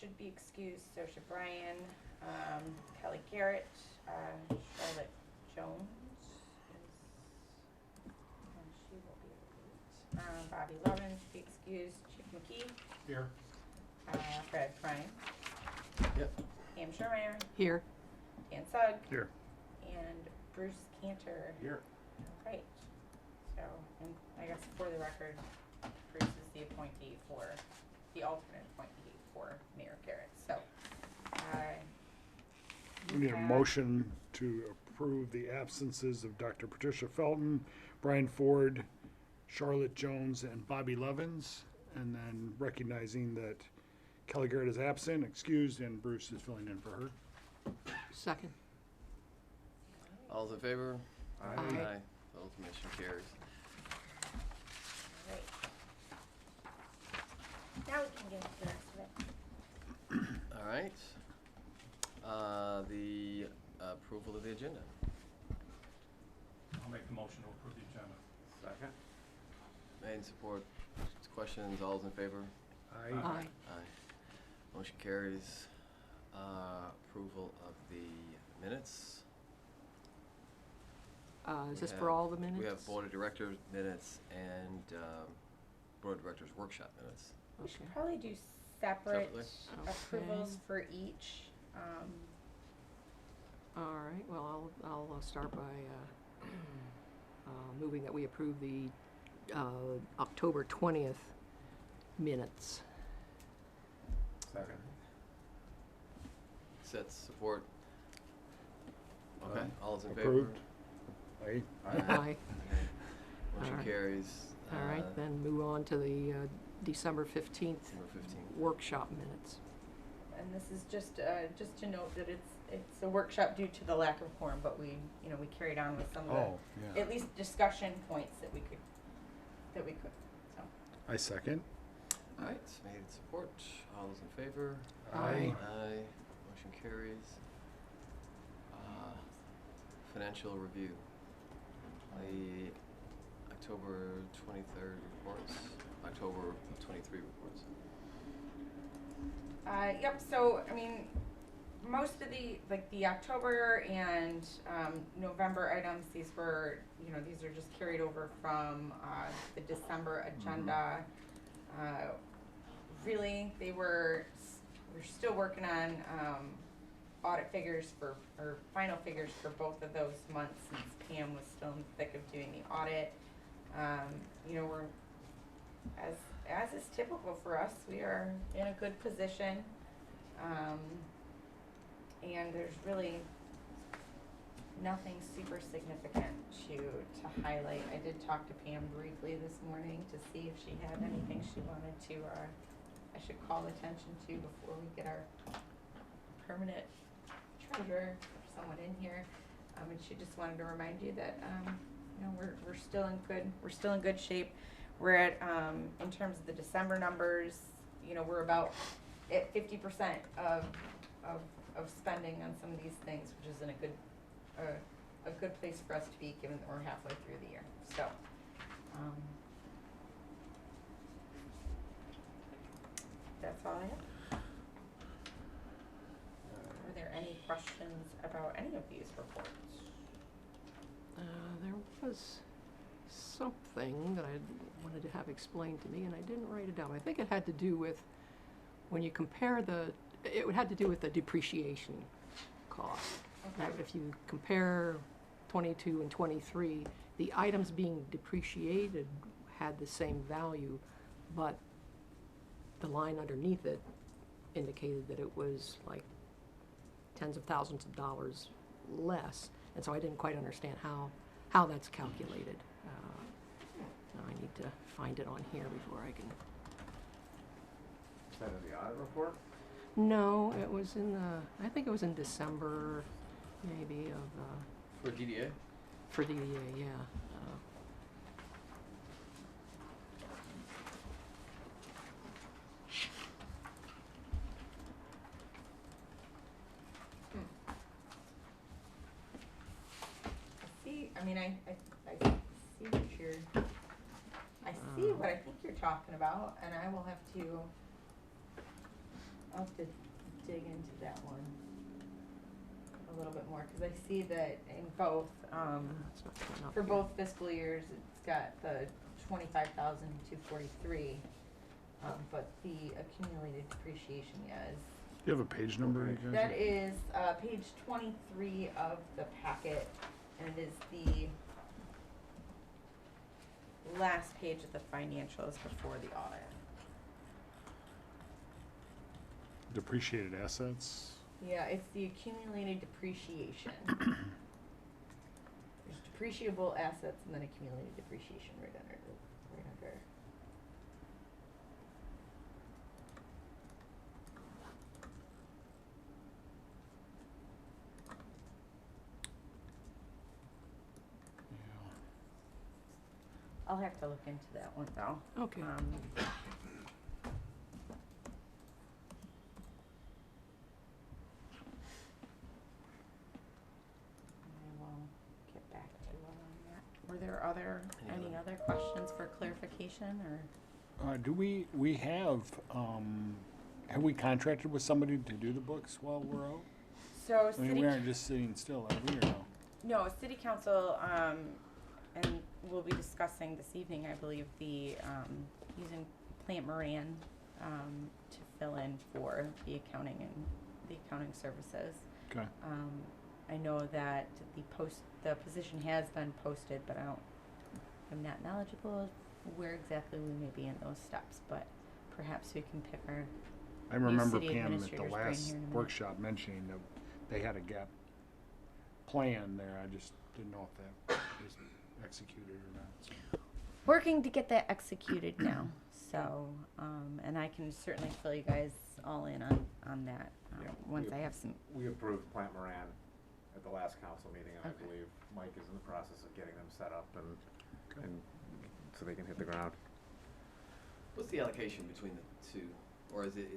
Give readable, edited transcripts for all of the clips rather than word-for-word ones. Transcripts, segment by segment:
should be excused, so should Brian. Kelly Garrett, Charlotte Jones she will be late. Bobby Lovin should be excused. Chief McKee. Here. Fred Prime. Yep. Pam Schermeyer. Here. Dan Sugg. Here. And Bruce Cantor. Here. Right. So, and I guess for the record, Bruce is the appointee for, the alternate appointee for Mayor Garrett. So, We need a motion to approve the absences of Dr. Patricia Felton, Brian Ford, Charlotte Jones, and Bobby Levins, and then recognizing that Kelly Garrett is absent, excused, and Bruce is filling in for her. Second. All's in favor? Aye. Opposed, motion carries. Right. Now we can get into the rest of it. All right. The approval of the agenda. I'll make the motion to approve the agenda. Second. Made in support. Questions? All's in favor? Aye. Aye. Aye. Motion carries. Approval of the minutes. Is this for all the minutes? We have Board of Directors minutes and Board of Directors workshop minutes. We should Okay. probably do separate Separately? approvals Okay. for each. All right, well, I'll start by moving that we approve the October 20th minutes. Second. Sets support. Okay, all's in Approved. favor? Aye. Aye. Motion All right. carries. All right, then move on to the December 15th Number 15. workshop minutes. And this is just to note that it's a workshop due to the lack of quorum, but we carried on with some of Oh, the, yeah. at least discussion points that we could. So, I second. All right, made in support. All those in favor? Aye. Aye. Motion carries. Financial review. The October 23rd reports, October 23 reports. yep. So I mean, most of the October and November items, these are just carried over from the December agenda. Really, we're still working on audit figures or final figures for both of those months, since Pam was still in the thick of doing the audit. We're, as is typical for us, we are in a good position. And there's really nothing super significant to highlight. I did talk to Pam briefly this morning to see if she had anything she wanted to, I should call attention to before we get our permanent treasurer or someone in here. And she just wanted to remind you that we're still in good shape. We're at in terms of the December numbers, we're about at 50% of spending on some of these things, which is in a good place for us to be, given that we're halfway through the year. So that's all I have. Are there any questions about any of these reports? There was something that I wanted to have explained to me, and I didn't write it down. I think it had to do with when you compare it had to do with the depreciation cost. Okay. If you compare 22 and 23, the items being depreciated had the same value, but the line underneath it indicated that it was like tens of thousands of dollars less, and so I didn't quite understand how that's calculated. Now I need to find it on here before I can. Is that in the audit report? No, it was I think it was in December, maybe, of, For DDA? for DDA, yeah. I see what I think you're talking about, and I will have to I'll have to dig into that one a little bit more, cause I see that in both, It's not coming up for here. both fiscal years, it's got the 25,243, but the accumulated depreciation, is. Do you have a page number? you guys? That is, page 23 of the packet, and it is the last page of the financials before the audit. Depreciated assets. Yeah, it's the accumulated depreciation. There's depreciable assets and then accumulated depreciation right under. I'll have to look into that one though. Okay. I will get back to you on that. Were there any other questions for clarification or? Do we have we contracted with somebody to do the books while we're out? So I mean, we aren't just sitting still, are we, or no? No, city council, and we'll be discussing this evening, I believe, the, using Plant Moran, to fill in for the accounting and the accounting services. Okay. I know that the position has been posted, but I'm not knowledgeable where exactly we may be in those steps, but perhaps we can pick our, I remember city Pam at the administrator's brain last here in a minute. workshop mentioning that they had a gap plan there. I just didn't know if that was executed or not. So. working to get that executed now. So, and I can certainly fill you guys all in on that, Yeah, once I have some. We approved Plant Moran at the last council meeting, and Okay. I believe Mike is in the process of getting them set up and so they can hit the ground. What's the allocation between the two? Or is it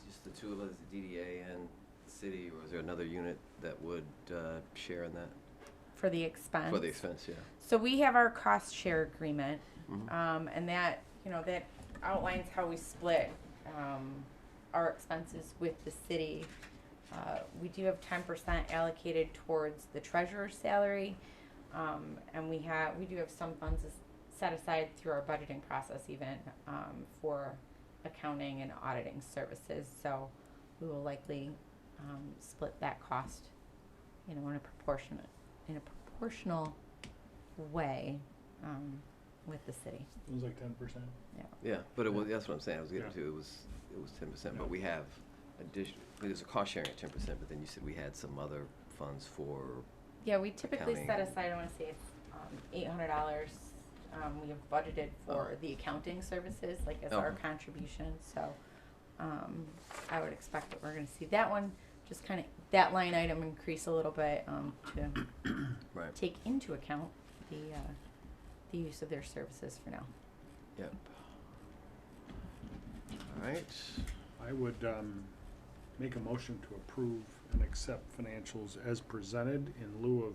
just the two of us, the DDA and the city, or is there another unit that would share in that? For the expense. For the expense, yeah. So we have our cost share agreement, Mhm. and that, that outlines how we split, our expenses with the city. We do have 10% allocated towards the treasurer's salary, and we do have some funds set aside through our budgeting process even, for accounting and auditing services. So we will likely, split that cost, in a proportional way, with the city. It was like 10%. Yeah, but that's what I'm saying, I was getting Yeah. to, it was 10%, but we have there's a cost sharing at 10%, but then you said we had some other funds for, Yeah, we typically set Accounting. aside, I wanna say it's, $800, we have budgeted for the accounting services, like as our Okay. contribution, so, I would expect that we're gonna see that one, just kinda, that line item increase a little bit, to right, take into account the use of their services for now. yep. All right, I would make a motion to approve and accept financials as presented in lieu of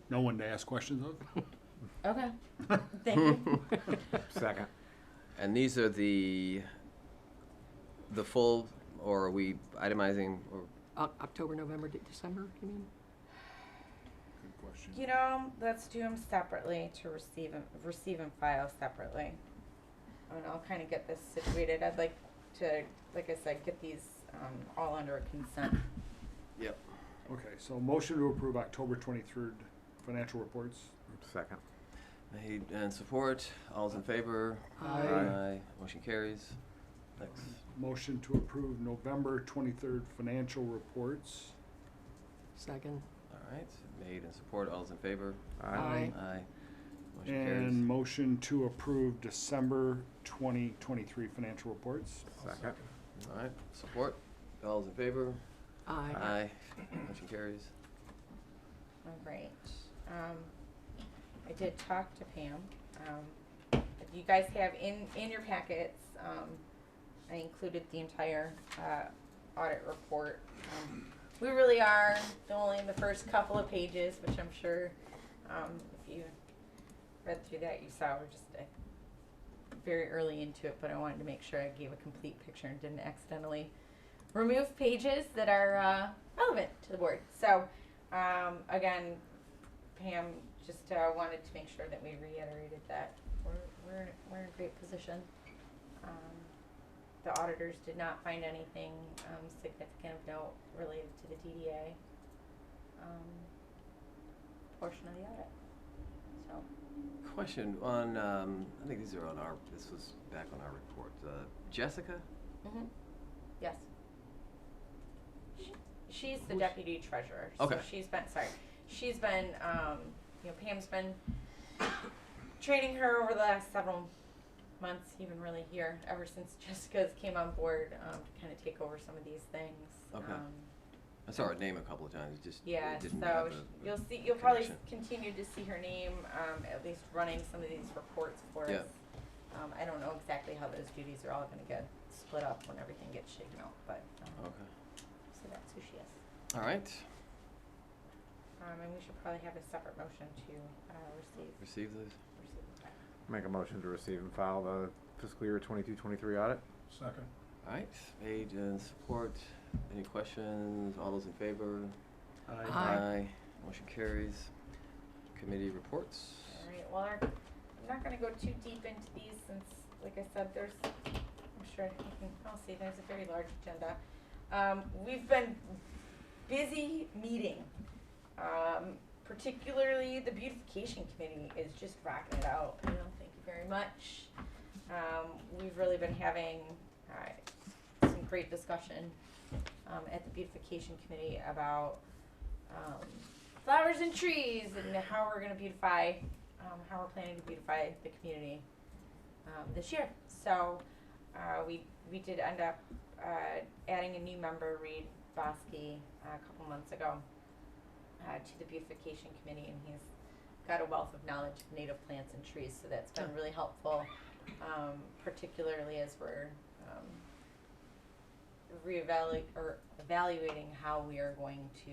no one to ask questions of. Okay, thank you. Second. and these are the full, or are we itemizing, or, October, November, December, you mean? Good question. Let's do them separately to receive and file separately. And I'll kind of get this situated. I'd like to, like I said, get these, all under a consent. yep. Okay, so motion to approve October 23rd financial reports. Second. Made and support, all's in favor? Aye. Motion carries. Next. Motion to approve November 23rd financial reports. Second. All right, made and support, all's in favor? Aye. Aye. Motion carries. And motion to approve December 2023 financial reports. Second. All right, support, all's in favor? Aye. Aye. Motion carries. All right. I did talk to Pam. You guys have in your packets, I included the entire audit report. We really are only in the first couple of pages, which I'm sure if you read through that, you saw we're just very early into it, but I wanted to make sure I gave a complete picture and didn't accidentally remove pages that are relevant to the board. So, again, Pam just wanted to make sure that we reiterated that we're in a great position. The auditors did not find anything significant of note related to the DDA portion of the audit. So, Question on, I think these are on this was back on our report. Jessica? yes. She's the Who's- deputy treasurer. Okay. So she's been, Pam's been training her over the last several months, even really here, ever since Jessica's came on board to kind of take over some of these things. Okay. I saw her name a couple of times, just Yeah, didn't so have you'll probably connection. continue to see her name, at least running some of these reports for Yeah. us. I don't know exactly how those duties are all gonna get split up when everything gets shaken out, but, Okay. so that's who she is. All right. And we should probably have a separate motion to, Receive those. that. Make a motion to receive and file the fiscal year 22-23 audit. Second. All right. Made and support. Any questions? All those in favor? Aye. Motion carries. Committee reports. All right, well, I'm not gonna go too deep into these since, like I said, I'm sure you can all see, there's a very large agenda. We've been busy meeting. Particularly the Beautification Committee is just rocking it out. Thank you very much. We've really been having some great discussion at the Beautification Committee about flowers and trees and how we're going to beautify, how we're planning to beautify the community this year. So we did end up adding a new member, Reed Bosky, a couple months ago to the Beautification Committee, and he's got a wealth of knowledge of native plants and trees, so that's been really helpful, particularly as we're evaluating how we are going to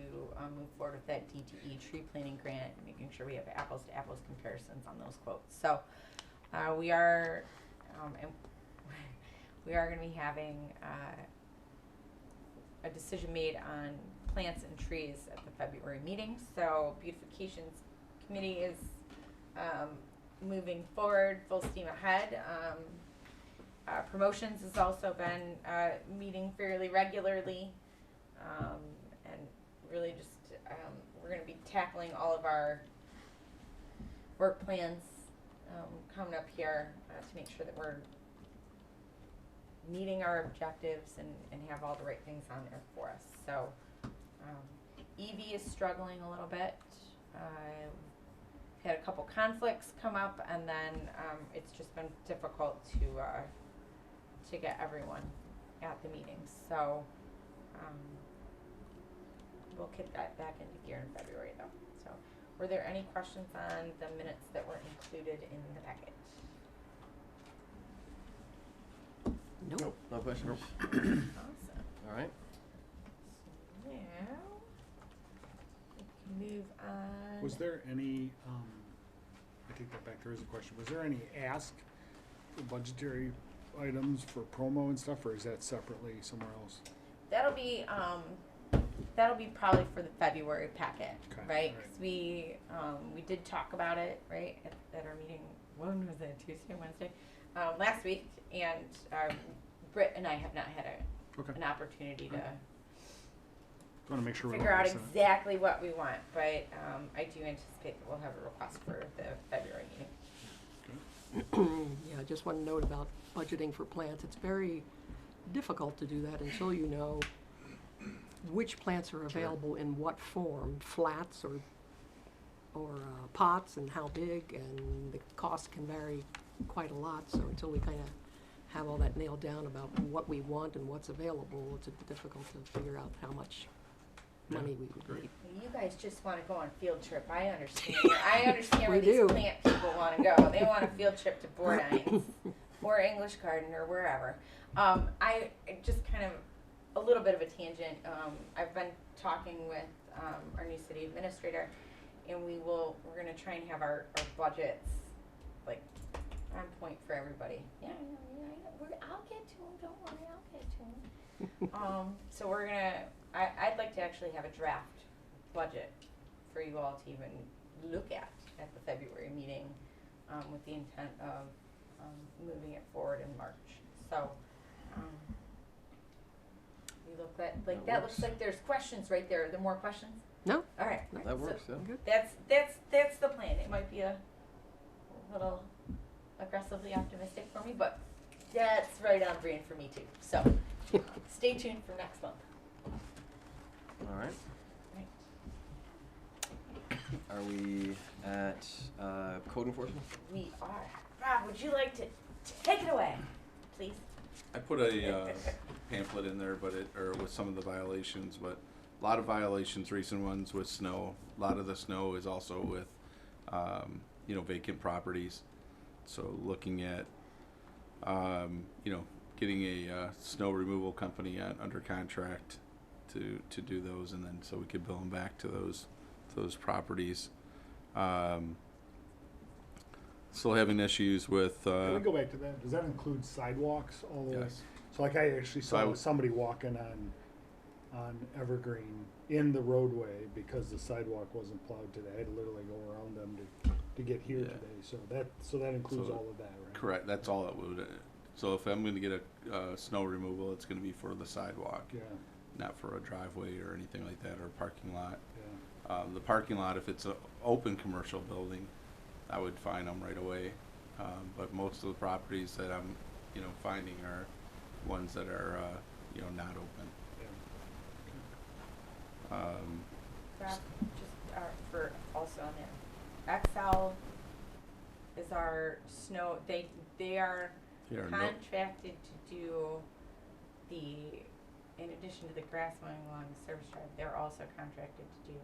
move forward with that DTE tree planting grant, making sure we have apples to apples comparisons on those quotes. So we are going to be having a decision made on plants and trees at the February meeting. So Beautification's committee is moving forward full steam ahead. Promotions has also been meeting fairly regularly, and really just we're going to be tackling all of our work plans coming up here to make sure that we're meeting our objectives and have all the right things on there for us. So EV is struggling a little bit. Had a couple conflicts come up, and then it's just been difficult to get everyone at the meetings. So we'll kick that back into gear in February, though. So were there any questions on the minutes that were included in the packet? Nope. No questions? Awesome. All right. So now we can move on. Was there any, I take that back, there is a question, was there any ask for budgetary items for promo and stuff, or is that separately somewhere else? That'll be probably for the February packet, Okay, right? right. Because we did talk about it, right, at our meeting. When was it? Tuesday, Wednesday, last week, and Britt and I have not had Okay, an opportunity to want to make sure we're figure out all set. exactly what we want, but I do anticipate that we'll have a request for the February meeting. Yeah, just one note about budgeting for plants. It's very difficult to do that until you know which plants are available in what form, flats or pots, and how big, and the cost can vary quite a lot. So until we kind of have all that nailed down about what we want and what's available, it's difficult to figure out how much money we would need. You guys just want to go on field trip. I understand. I understand where We these do. plant people want to go. They want a field trip to Bourdines or English Garden or wherever. I just kind of a little bit of a tangent. I've been talking with our new city administrator, and we're going to try and have our budgets like on point for everybody. Yeah, I know. I'll get to them. Don't worry, I'll get to them. So we're gonna, I'd like to actually have a draft budget for you all to even look at the February meeting, with the intent of, moving it forward in March. So, you look at, That that looks works. like there's questions right there. Are there more questions? No? All right. No. That So works, yeah. Good. That's the plan. It might be a little aggressively optimistic for me, but that's right on brand for me too. So, stay tuned for next month. All right. Right. Are we at code enforcement? We are. Rob, would you like to take it away, please? I put a pamphlet in there, or with some of the violations, but a lot of violations, recent ones with snow. A lot of the snow is also with, vacant properties. So looking at, getting a snow removal company under contract to do those, and then so we could bill them back to those properties. Still having issues with. Can we go back to that? Does that include sidewalks all the way? Yes. So like I actually So I saw w- somebody walking on Evergreen in the roadway because the sidewalk wasn't plowed today. I had to literally go around them to get here Yeah. today. So that includes So- all of that, right? Correct. That's all it would. So if I'm going to get a snow removal, it's going to be for the sidewalk, Yeah, not for a driveway or anything like that, or a parking lot. yeah. The parking lot, if it's an open commercial building, I would fine them right away. But most of the properties that I'm, finding are ones that are, not open. Rob, just for also on there. XL is our snow. They are They are no- contracted to do in addition to the grass mowing along the service drive, they're also contracted to do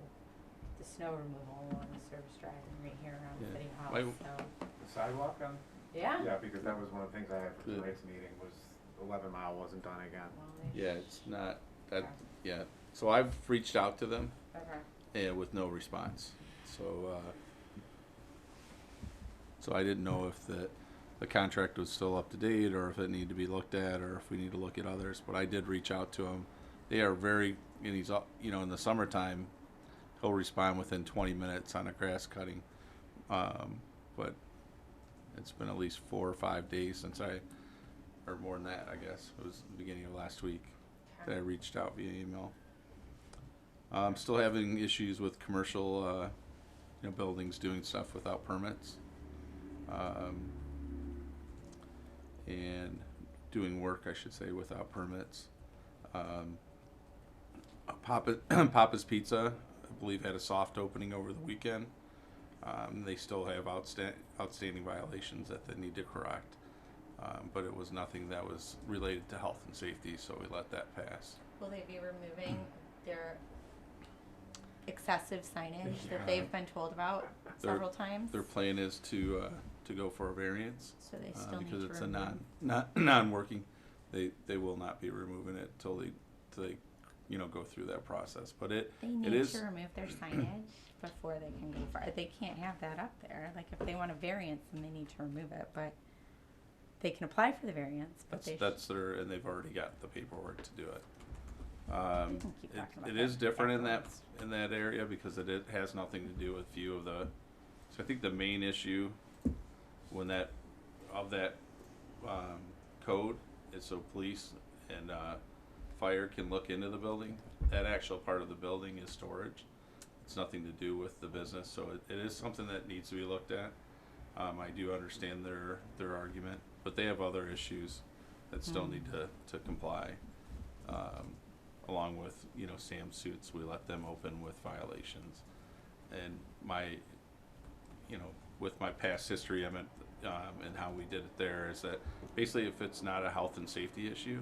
the snow removal along the service drive and right here around Yeah. City Hall. Why- So, The sidewalk on? yeah. Yeah, because that was one of the things I had for Good. tonight's meeting was 11 Mile wasn't done again. Well, they Yeah, it's not that. Yeah. So I've reached out to them, Okay. with no response. So I didn't know if the contract was still up to date, or if it needed to be looked at, or if we need to look at others. But I did reach out to him. They are very, and he's up, in the summertime, he'll respond within 20 minutes on a grass cutting. But it's been at least 4 or 5 days since or more than that, I guess. It was the beginning of last week that I reached out via email. I'm still having issues with commercial, buildings doing stuff without permits. And doing work, I should say, without permits. Papa's Pizza, I believe, had a soft opening over the weekend. They still have outstanding violations that they need to correct. But it was nothing that was related to health and safety, so we let that pass. Will they be removing their excessive signage Yeah. that they've been told about Their- several times? Their plan is to go for a variance. So they still need Because to it's remove. non-working, they will not be removing it till they go through that process. But They it need is, to remove their signage before they can go far. They can't have that up there. Like, if they want a variance, then they need to remove it, but they can apply for the variance, but that's and they've already got the paperwork to do it. We can keep talking about It that is different afterwards. in that area because it has nothing to do with few of the, so I think the main issue of that code is so police and fire can look into the building. That actual part of the building is storage. It's nothing to do with the business, so it is something that needs to be looked at. I do understand their argument, but they have other issues that still need to comply. Along with, Sam's Suits, we let them open with violations. And with my past history, and how we did it there is that basically if it's not a health and safety issue,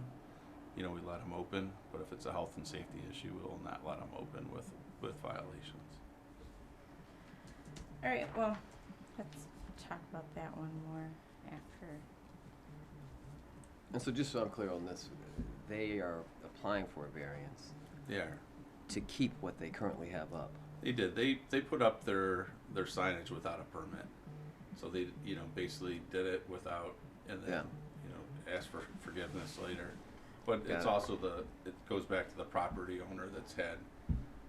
we let them open, but if it's a health and safety issue, we will not let them open with violations. All right, well, let's talk about that one more after. And so just so I'm clear on this, they are applying for a variance Yeah, to keep what they currently have up. they did. They put up their signage without a permit. So they, basically did it without, and then, asked for forgiveness later. But Got it's it. also it goes back to the property owner that's had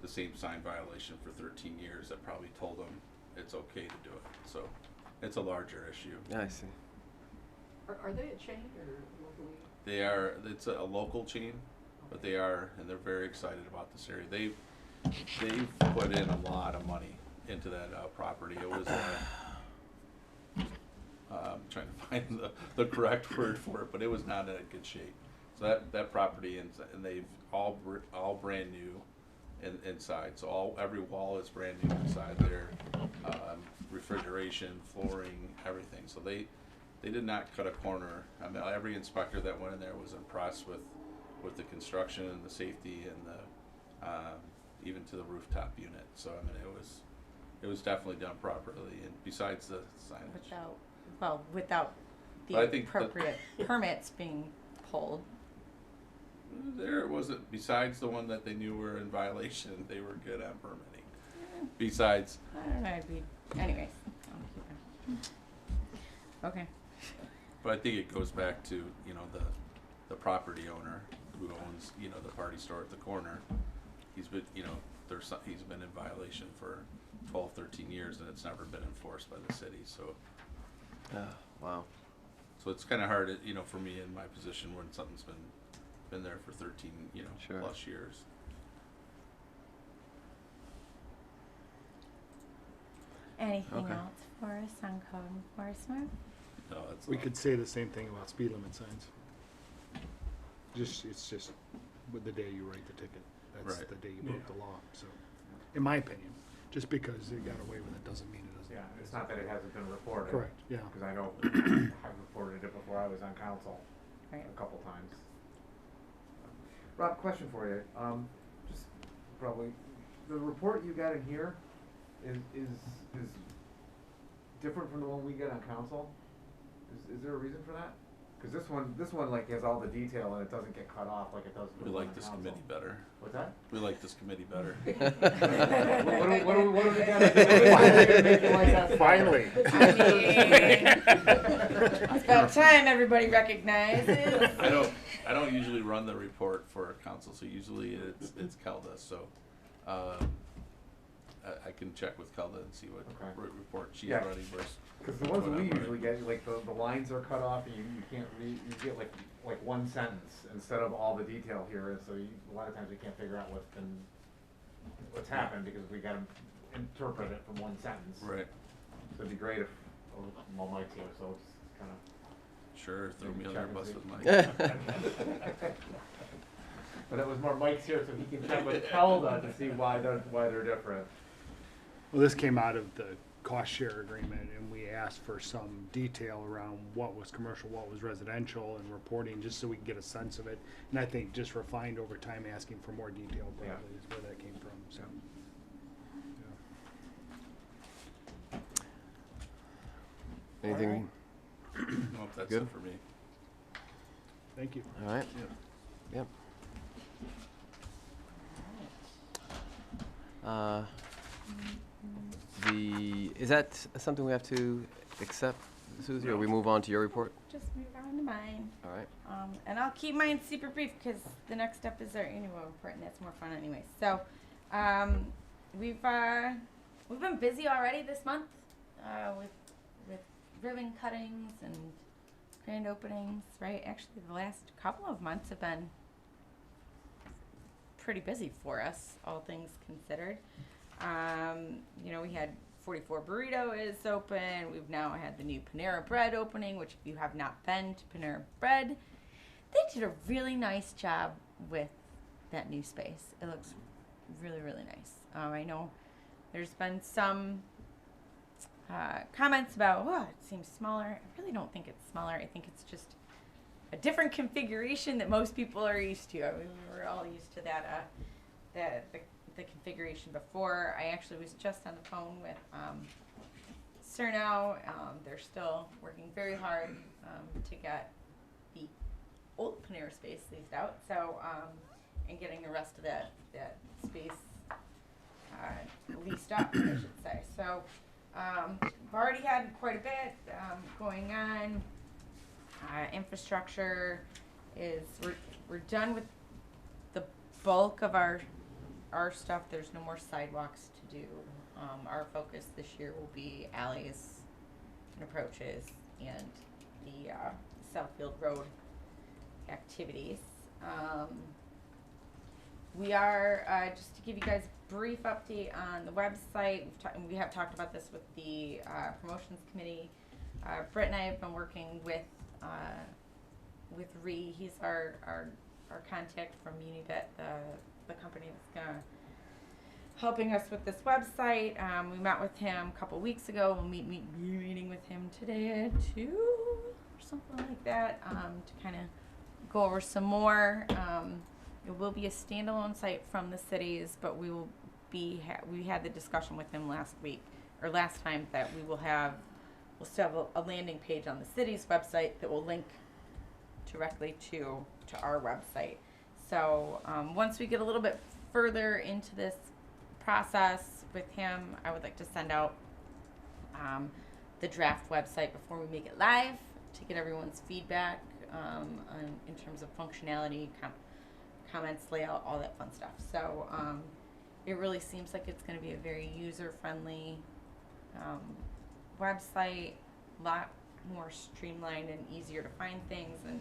the same sign violation for 13 years that probably told them it's okay to do it. So it's a larger issue. I see. Are they a chain or locally? They are, it's a local chain, but they are, and they're very excited about this area. They've put in a lot of money into that property. It was, I'm trying to find the correct word for it, but it was not in good shape. So that property, and they've all brand new inside. So every wall is brand new inside there, refrigeration, flooring, everything. So they did not cut a corner. I mean, every inspector that went in there was impressed with the construction and the safety and the even to the rooftop unit. So I mean, it was definitely done properly. And besides the signage, Without the But I think appropriate permits being pulled. there wasn't. Besides the one that they knew were in violation, they were good on permitting. Besides, I don't know, anyways. Okay. but I think it goes back to, you know, the property owner who owns, you know, the party store at the corner. He's been, you know, he's been in violation for 12, 13 years, and it's never been enforced by the city. So Wow. so it's kind of hard, you know, for me in my position when something's been there for 13, you know, Sure. plus years. Anything Okay. else for us on code enforcement? No, it's We could say the same thing about speed limit signs. It's just with the day you write the ticket, that's Right. the day you broke the law, so, in my opinion, just because they got away with it doesn't mean it doesn't. Yeah, it's not that it hasn't been reported. Correct, yeah. Because I know I've reported it before I was on council Right. a couple times. Rob, question for you. Just probably, the report you got in here is different from the one we get on council? Is there a reason for that? Cause this one like has all the detail and it doesn't get cut off like it does for We the one like on this council. committee better. What's that? We like this committee better. What do we got to do? Why are we making like that? Finally. I mean, it's about time everybody recognizes. I don't usually run the report for council, so usually it's Kelda. So I can check with Kelda and see what Okay. report she's Yeah. running versus. Because the ones that we Whatever. usually get, like the lines are cut off and you can't read, you get like one sentence instead of all the detail here, and so a lot of times we can't figure out what's happened because we gotta interpret it from one sentence. Right. So it'd be great if, well, Mike's here, so it's kind Sure. Throw me Maybe under check the bus and with see. Mike. but it was more Mike's here so he can check with Kelda to see why they're different. Well, this came out of the cost share agreement, and we asked for some detail around what was commercial, what was residential, and reporting, just so we can get a sense of it. And I think just refined over time, asking for more detail Yeah. probably is where that came from, so. yeah. Anything? Well, that's Good. it for me. Thank you. All right. Yep. Is that something we have to accept, Susie, or we move on to your report? Just move on to mine. All right. And I'll keep mine super brief because the next step is our annual report, and that's more fun anyway. So, we've been busy already this month with ribbon cuttings and grand openings. Right? Actually, the last couple of months have been pretty busy for us, all things considered. You know, we had 44 Burrito is open. We've now had the new Panera Bread opening, which if you have not been to Panera Bread, they did a really nice job with that new space. It looks really, really nice. I know there's been some comments about, oh, it seems smaller. I really don't think it's smaller. I think it's just a different configuration that most people are used to. I mean, we were all used to that, the configuration before. I actually was just on the phone with Cerno. They're still working very hard to get the old Panera space leased out. So, and getting the rest of that space leased up, I should say. So, we've already had quite a bit going on. Infrastructure is we're done with the bulk of our stuff. There's no more sidewalks to do. Our focus this year will be alleys and approaches and the Southfield Road activities. We are, just to give you guys a brief update on the website, we have talked about this with the promotions committee. Britt and I have been working with Ree. He's our contact from Unibet, the company that's gonna helping us with this website. We met with him a couple weeks ago. We'll be meeting with him today at 2 or something like that, to kind of go over some more. It will be a standalone site from the cities, but we will be, we had the discussion with him last time that we'll still have a landing page on the city's website that will link directly to our website. So once we get a little bit further into this process with him, I would like to send out the draft website before we make it live to get everyone's feedback in terms of functionality, comments, layout, all that fun stuff. So it really seems like it's going to be a very user-friendly website, a lot more streamlined and easier to find things, and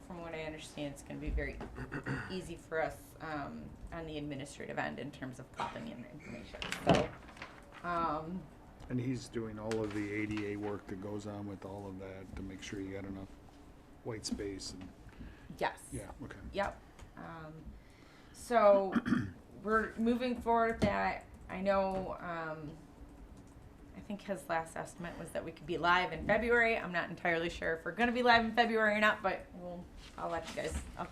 from what I understand, it's going to be very easy for us on the administrative end in terms of popping in information. So, And he's doing all of the ADA work that goes on with all of that to make sure you got enough white space and, yes. yeah, okay. Yep. So we're moving forward with that. I know, I think his last estimate was that we could be live in February. I'm not entirely sure if we're going to be live in February or not, but I'll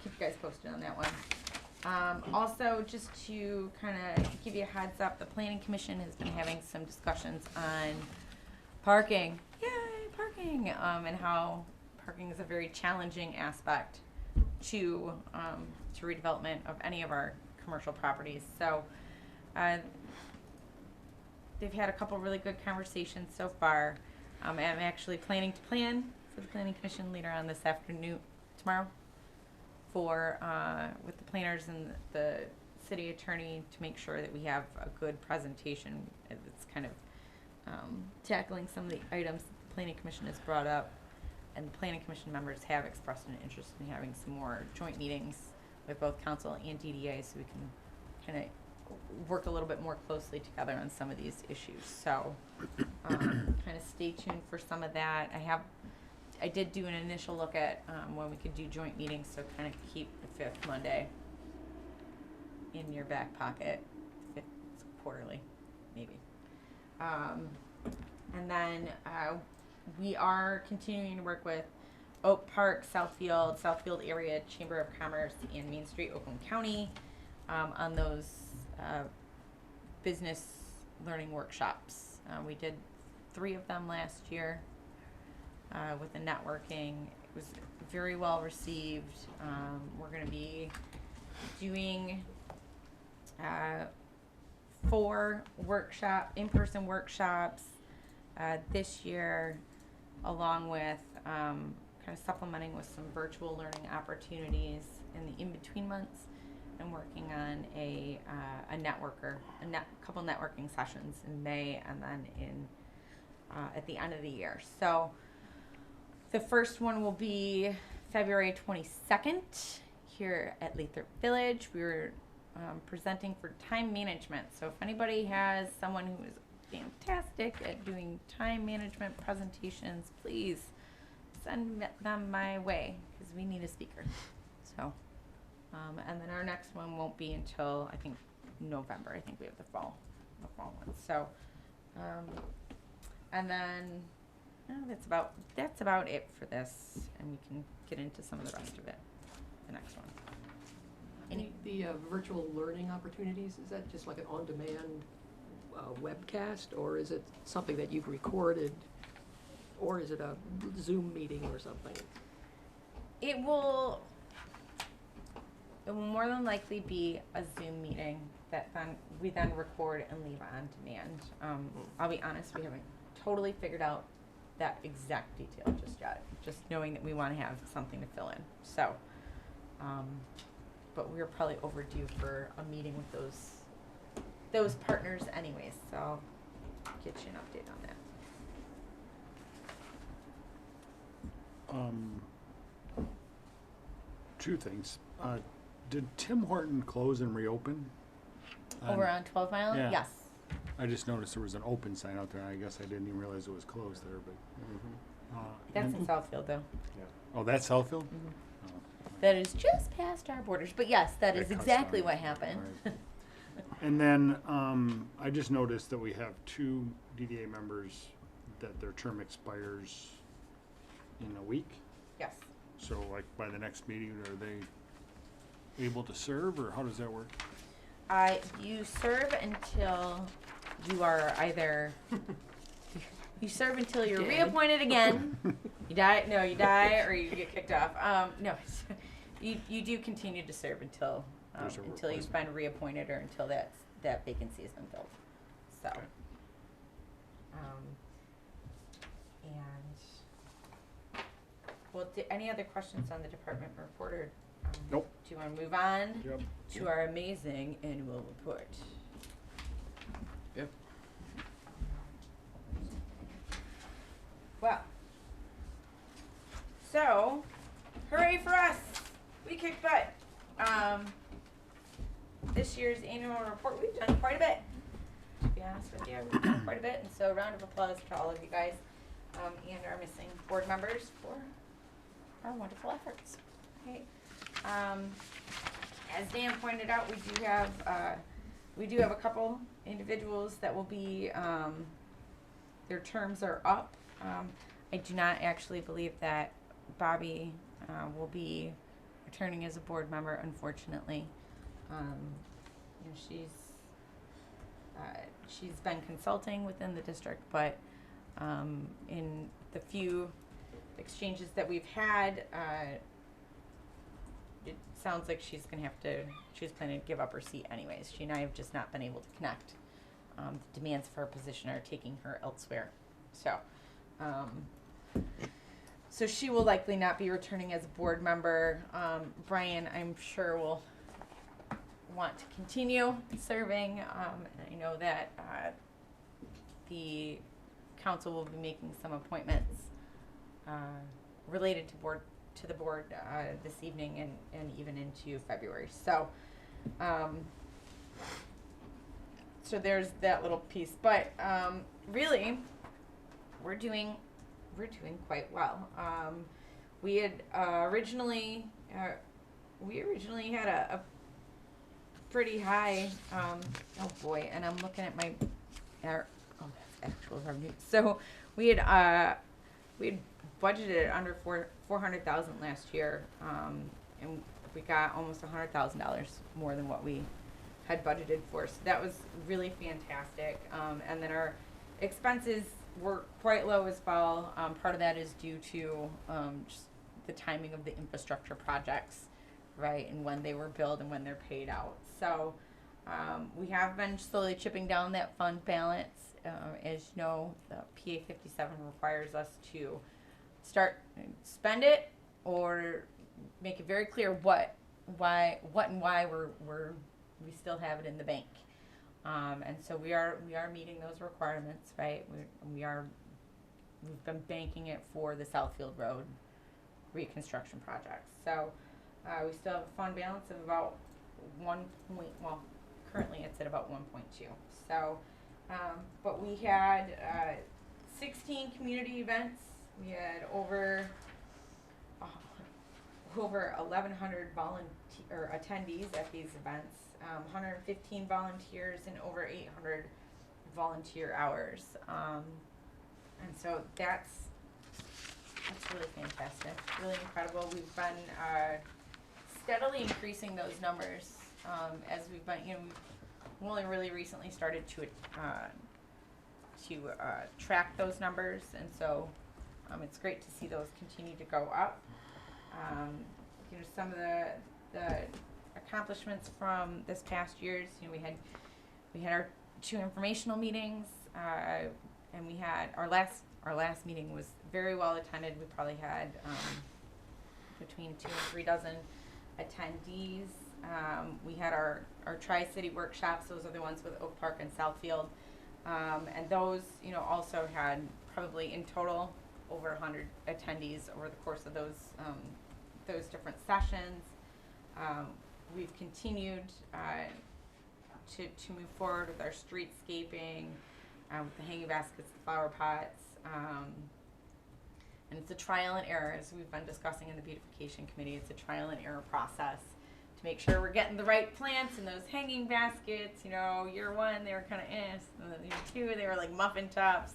keep you guys posted on that one. Also, just to kind of give you a heads up, the Planning Commission has been having some discussions on parking. Yay, parking! And how parking is a very challenging aspect to redevelopment of any of our commercial properties. So they've had a couple really good conversations so far. I'm actually planning to plan for the Planning Commission later on this afternoon, tomorrow, for with the planners and the city attorney to make sure that we have a good presentation that's kind of tackling some of the items that the Planning Commission has brought up. And the Planning Commission members have expressed an interest in having some more joint meetings with both council and DDA so we can kind of work a little bit more closely together on some of these issues. So kind of stay tuned for some of that. I did do an initial look at when we could do joint meetings, so kind of keep the 5th Monday in your back pocket, 5th quarterly, maybe. And then we are continuing to work with Oak Park, Southfield Area Chamber of Commerce, and Main Street, Oakland County on those business learning workshops. We did 3 of them last year with the networking. It was very well received. We're going to be doing 4 in-person workshops this year, along with kind of supplementing with some virtual learning opportunities in the in-between months, and working on a couple networking sessions in May, and then at the end of the year. So the first one will be February 22nd here at Lathrup Village. We're presenting for time management. So if anybody has someone who is fantastic at doing time management presentations, please send them my way, because we need a speaker. So, and then our next one won't be until I think November. I think we have the fall one. So, and then that's about it for this, and we can get into some of the rest of it. The next one. The virtual learning opportunities, is that just like an on-demand webcast, or is it something that you've recorded, or is it a Zoom meeting or something? It will more than likely be a Zoom meeting that we then record and leave on demand. I'll be honest, we haven't totally figured out that exact detail just yet, just knowing that we want to have something to fill in. So, but we're probably overdue for a meeting with those partners anyways, so I'll get you an update on that. Two things. Did Tim Horton close and reopen? Over on 12 Mile? Yeah. Yes. I just noticed there was an open sign out there. I guess I didn't even realize it was closed there, but. That's and- in Southfield though. Oh, that's Southfield? Mhm. Oh, That is just past our borders. But yes, that is That cuts exactly down. what happened. Alright. And then, I just noticed that we have 2 DDA members that their term expires in a week. Yes. So like by the next meeting, are they able to serve, or how does that work? You serve until you are either you serve until you're Dead. reappointed again. You die, or you get kicked off. No, you do continue to serve until There's a until you've been reappointed or until that vacancy has been filled. So, Okay. and well, any other questions on the department report, or Nope. do you want to move on Yep. to our amazing annual report? Yep. Well, so hooray for us! We kicked butt. This year's annual report, we've done quite a bit. To be honest with you, we've done quite a bit, and so a round of applause to all of you guys and our missing board members for our wonderful efforts. Okay. As Dan pointed out, we do have a couple individuals that will be their terms are up. I do not actually believe that Bobby will be returning as a board member, unfortunately. She's been consulting within the district, but in the few exchanges that we've had, it sounds like she's planning to give up her seat anyways. She and I have just not been able to connect. The demands for her position are taking her elsewhere. So she will likely not be returning as a board member. Brian, I'm sure, will want to continue serving. And I know that the council will be making some appointments related to the board this evening and even into February. So there's that little piece. But really, we're doing quite well. We had originally had a pretty high oh boy, and I'm looking at that's actual revenue. So we had budgeted under $400,000 last year, and we got almost $100,000 more than what we had budgeted for. So that was really fantastic. And then our expenses were quite low as well. Part of that is due to just the timing of the infrastructure projects, right, and when they were billed and when they're paid out. So we have been slowly chipping down that fund balance. As you know, the PA 57 requires us to spend it or make it very clear what and why we still have it in the bank. And so we are meeting those requirements, right? We've been banking it for the Southfield Road reconstruction project. So we still have a fund balance of about currently it's at about 1.2. So, but we had 16 community events. We had over 1,100 attendees at these events. 115 volunteers and over 800 volunteer hours. And so that's really fantastic, really incredible. We've been steadily increasing those numbers as we've been, we've only really recently started to track those numbers, and so it's great to see those continue to go up. Some of the accomplishments from this past year's, we had our 2 informational meetings. and we had our last meeting was very well attended. We probably had between 2 and 3 dozen attendees. We had our Tri-City workshops. Those are the ones with Oak Park and Southfield, and those also had probably in total over 100 attendees over the course of those different sessions. We've continued to move forward with our streetscaping, with the hanging baskets, the flower pots, and it's a trial and error, as we've been discussing in the beautification committee. It's a trial and error process to make sure we're getting the right plants in those hanging baskets. Year 1 they were kind of and then year 2 they were like muffin tops.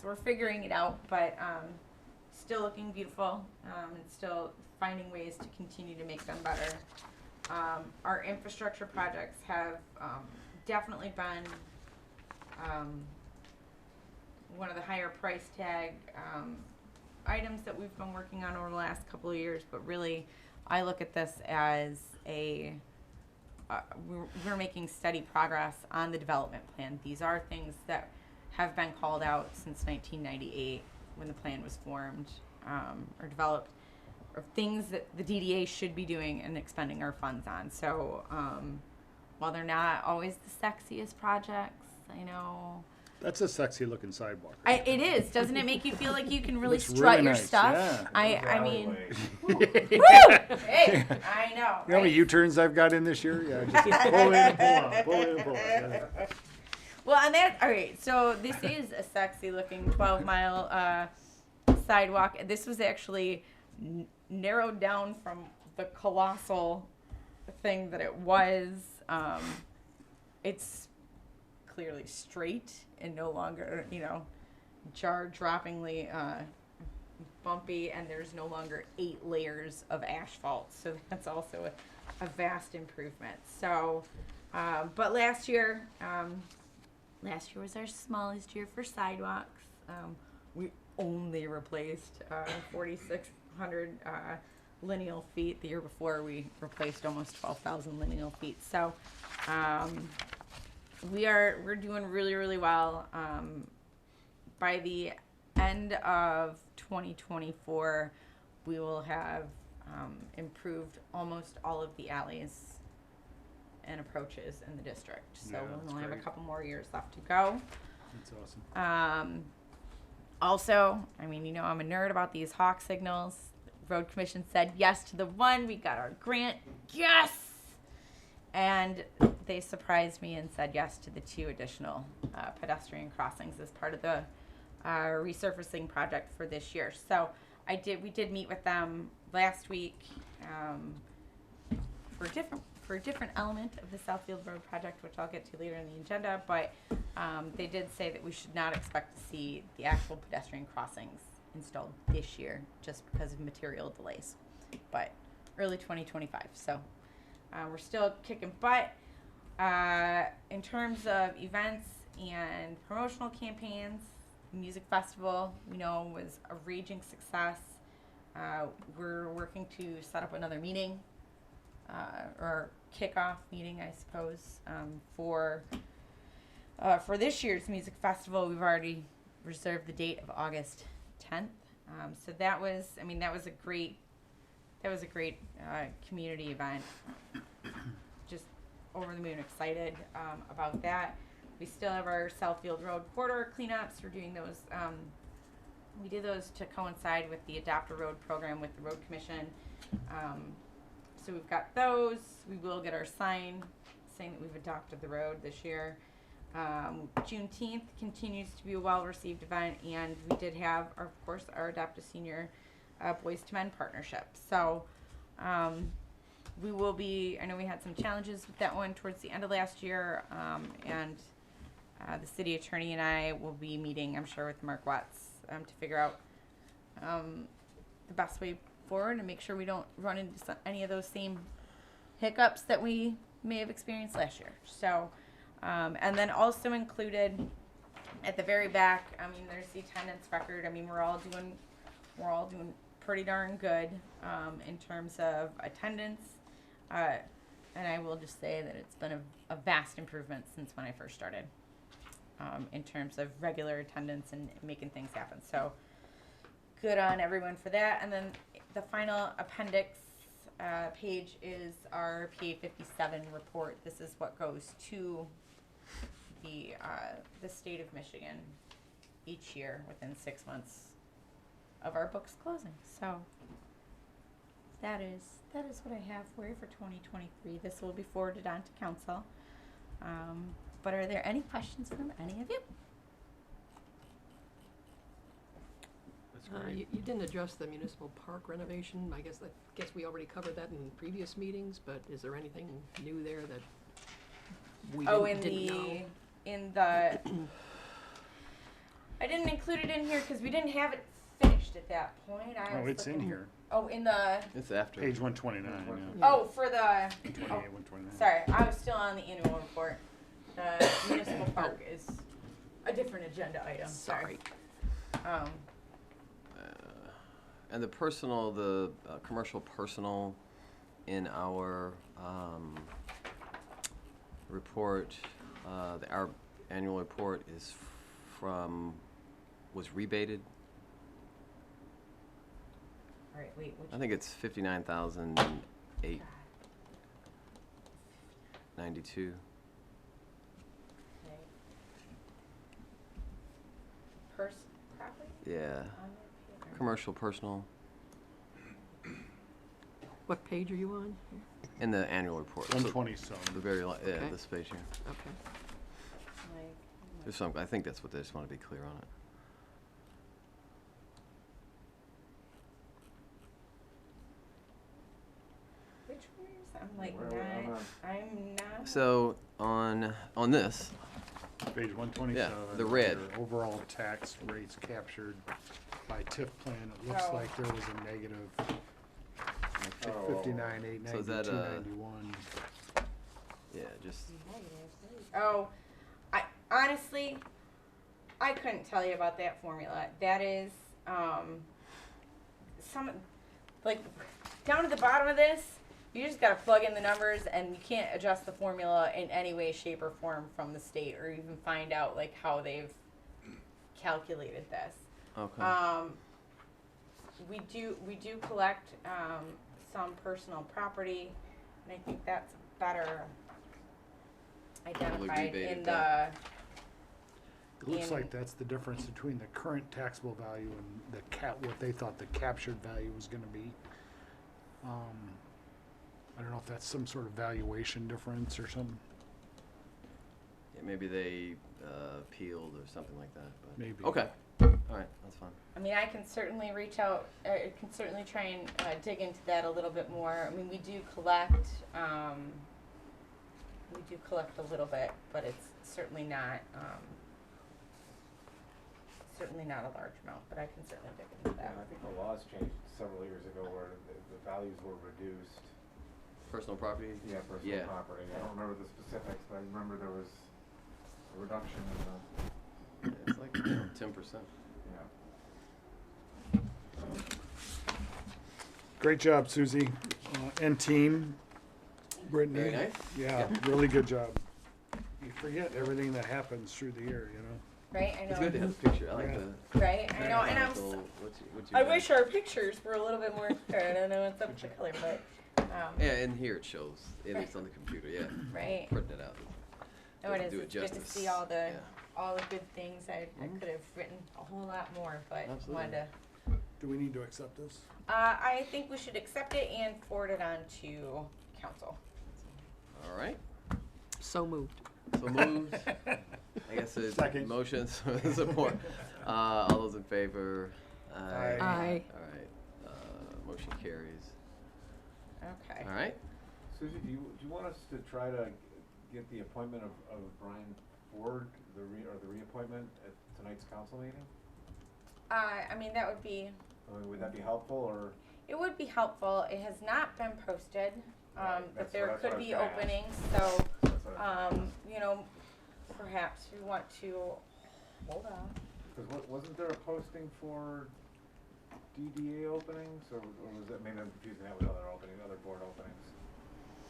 So we're figuring it out, but still looking beautiful, and still finding ways to continue to make them better. Our infrastructure projects have definitely been one of the higher price tag items that we've been working on over the last couple of years, but really I look at this as we're making steady progress on the development plan. These are things that have been called out since 1998 when the plan was formed or developed, or things that the DDA should be doing and expending our funds on. So while they're not always the sexiest projects, I know. That's a sexy looking sidewalk. It is. Doesn't it make you feel like you can really Looks strut really your nice, stuff? yeah. I mean, Alleyway. woo! Hey, I know. You know how Right? many U-turns I've got in this year? Yeah, just pull in, pull out, pull in, pull out. Yeah. Well, and that, all right, so this is a sexy looking 12-mile sidewalk. This was actually narrowed down from the colossal thing that it was. It's clearly straight and no longer, jaw-droppingly bumpy, and there's no longer 8 layers of asphalt. So that's also a vast improvement. So, but last year was our smallest year for sidewalks. We only replaced 4,600 lineal feet. The year before, we replaced almost 12,000 lineal feet. So we're doing really, really well. By the end of 2024, we will have improved almost all of the alleys and approaches in the district. So Yeah, we'll that's only have a great. couple more years left to go. That's awesome. Also, I'm a nerd about these hawk signals. The Road Commission said yes to the one. We got our grant. Yes! And they surprised me and said yes to the 2 additional pedestrian crossings as part of the resurfacing project for this year. So we did meet with them last week for a different element of the Southfield Road project, which I'll get to later in the agenda. But they did say that we should not expect to see the actual pedestrian crossings installed this year just because of material delays, but early 2025. So we're still kicking butt. In terms of events and promotional campaigns, the music festival, was a raging success. We're working to set up another meeting, or kickoff meeting, I suppose, for this year's music festival. We've already reserved the date of August 10th. So that was a great community event. Just over the moon excited about that. We still have our Southfield Road corridor cleanups. We're doing those. We did those to coincide with the Adopt a Road program with the Road Commission. So we've got those. We will get our sign saying that we've adopted the road this year. Juneteenth continues to be a well-received event, and we did have, of course, our Adopt a Senior Boys to Men partnership. So we will be, I know we had some challenges with that one towards the end of last year, and the city attorney and I will be meeting, I'm sure, with Mark Watts to figure out the best way forward and make sure we don't run into any of those same hiccups that we may have experienced last year. So, and then also included at the very back, there's the attendance record. We're all doing pretty darn good in terms of attendance. And I will just say that it's been a vast improvement since when I first started. in terms of regular attendance and making things happen. So good on everyone for that. And then the final appendix page is our PA 57 report. This is what goes to the state of Michigan each year within 6 months of our books closing. So that is what I have for you for 2023. This will be forwarded on to council. But are there any questions from any of you? That's great. You didn't address the municipal park renovation. I guess we already covered that in previous meetings, but is there anything new there that we didn't know? I didn't include it in here because we didn't have it finished at that point. Oh, it's in here. Oh, in the, It's after. Page 129, yeah. oh, for the, 128, 129. sorry, I was still on the annual report. The municipal park is a different agenda item, sorry. And the personal, commercial personal in our report, our annual report is was rebated. All right, wait, which? I think it's 59,892. Okay. Property? Yeah, On the paper. commercial personal What page are you on? in the annual report. So 127. the very yeah, Okay. this page here. Okay. Like, There's some. I think that's what they just want to be clear on it. which one is, I'm like Where are we on not, I'm not. So on this, Page 127. Yeah, the red. under Overall tax rates captured by TIF plan, it looks Oh. like there was a negative Oh. 59, 890, So is that, 291. yeah, just Oh, I honestly, I couldn't tell you about that formula. That is, some, like, down at the bottom of this, you just gotta plug in the numbers and you can't adjust the formula in any way, shape, or form from the state or even find out, like, how they've calculated this. okay. We do collect, some personal property, and I think that's better identified rebated in that. It looks in- like that's the difference between the current taxable value and the what they thought the captured value was gonna be. I don't know if that's some sort of valuation difference or something, Yeah, maybe they peeled or something like that. But maybe. okay. All right, that's fine. I mean, I can certainly reach out, I can certainly try and dig into that a little bit more. I mean, we do collect a little bit, but it's certainly not a large amount, but I can certainly dig into Yeah, that. I think the laws changed several years ago where the values were reduced. Personal property. Yeah, personal Yeah. property. I don't remember the specifics, but I remember there was a reduction in Yeah, it's like 10%. yeah. Great job, Susie, and team. Brittany. Very nice. Yeah, really good job. You forget everything that happens through the year, you know? Right, I know. It's good to have a picture. I like Yeah. the. Right, I know, and I'm, What you I got. wish our pictures were a little bit more clear. I don't know what's up with the color, but, Yeah, and here it shows, at least on the computer. Yeah. right. Printing it out. Oh, it doesn't is. do it It's good to justice. see all the Yeah. good things. I Mhm. could have written a whole lot more, but Absolutely. wanted to. Do we need to accept this? I think we should accept it and forward it on to council. All right. So moved. So moved. I guess it's Second. motions, support. All those in favor? Aye. Aye. All right. Motion carries. Okay. All right. Susie, do you want us to try to get the appointment of Brian Ford, the reappointment at tonight's council meeting? I mean, that would be, I mean, would that be helpful, or? it would be helpful. It has not been posted, Right, but that's there what I could was be gonna ask. openings, so, That's what I was you know, perhaps we want to, hold on. Because wasn't there a posting for DDA openings, or was that, maybe I'm confusing that with other board openings?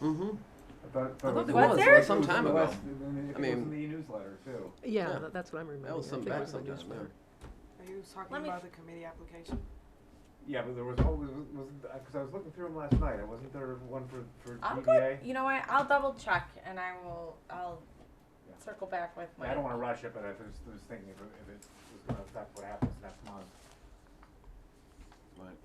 Mm-hmm. I thought there Was was, there? like, some time ago. I I mean, it mean- was in the e-newsletter too. Yeah, Yeah. that's what I'm remembering. was some I think back it was in the sometime, newsletter. Are you talking Let me- about the committee application? Yeah, but there was always, because I was looking through them last night, and wasn't there one for I'm DDA? good. You know what? I'll double check and I'll Yeah. circle back with I don't wanna rush it, but I was thinking if it was gonna affect what happens next month. Right.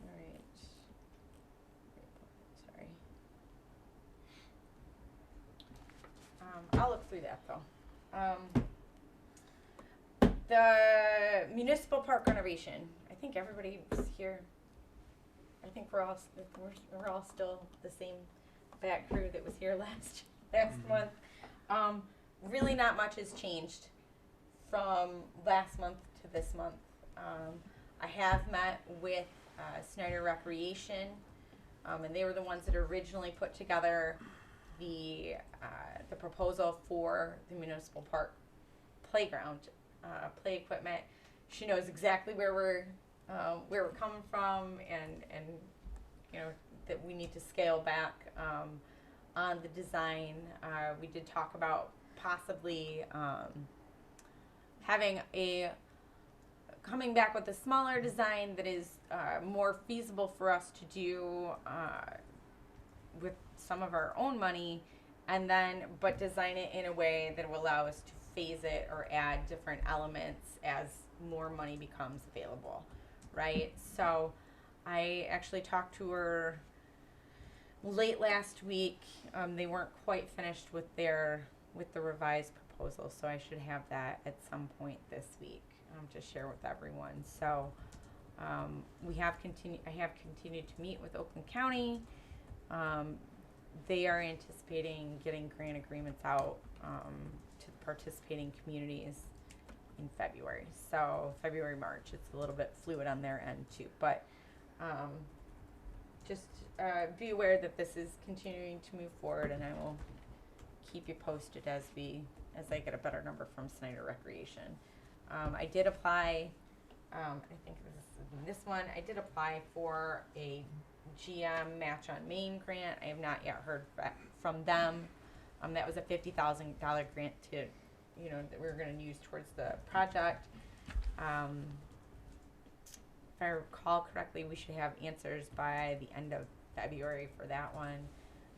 Alright. Sorry. I'll look through that though. The municipal park renovation, I think everybody was here. I think we're all still the same back crew that was here last month. Really not much has changed from last month to this month. I have met with Snyder Recreation, and they were the ones that originally put together the proposal for the municipal park playground, play equipment. She knows exactly where we're coming from, and you know that we need to scale back on the design. We did talk about possibly coming back with a smaller design that is more feasible for us to do with some of our own money, and then but design it in a way that will allow us to phase it or add different elements as more money becomes available, right? So I actually talked to her late last week. They weren't quite finished with the revised proposal, so I should have that at some point this week to share with everyone. So I have continued to meet with Oakland County. They are anticipating getting grant agreements out to participating communities in February. So February, March, it's a little bit fluid on their end too. But just be aware that this is continuing to move forward, and I will keep you posted as I get a better number from Snyder Recreation. I did apply, I think this one, I did apply for a GM Match on Main grant. I have not yet heard back from them. That was a $50,000 grant to, that we were going to use towards the project. If I recall correctly, we should have answers by the end of February for that one.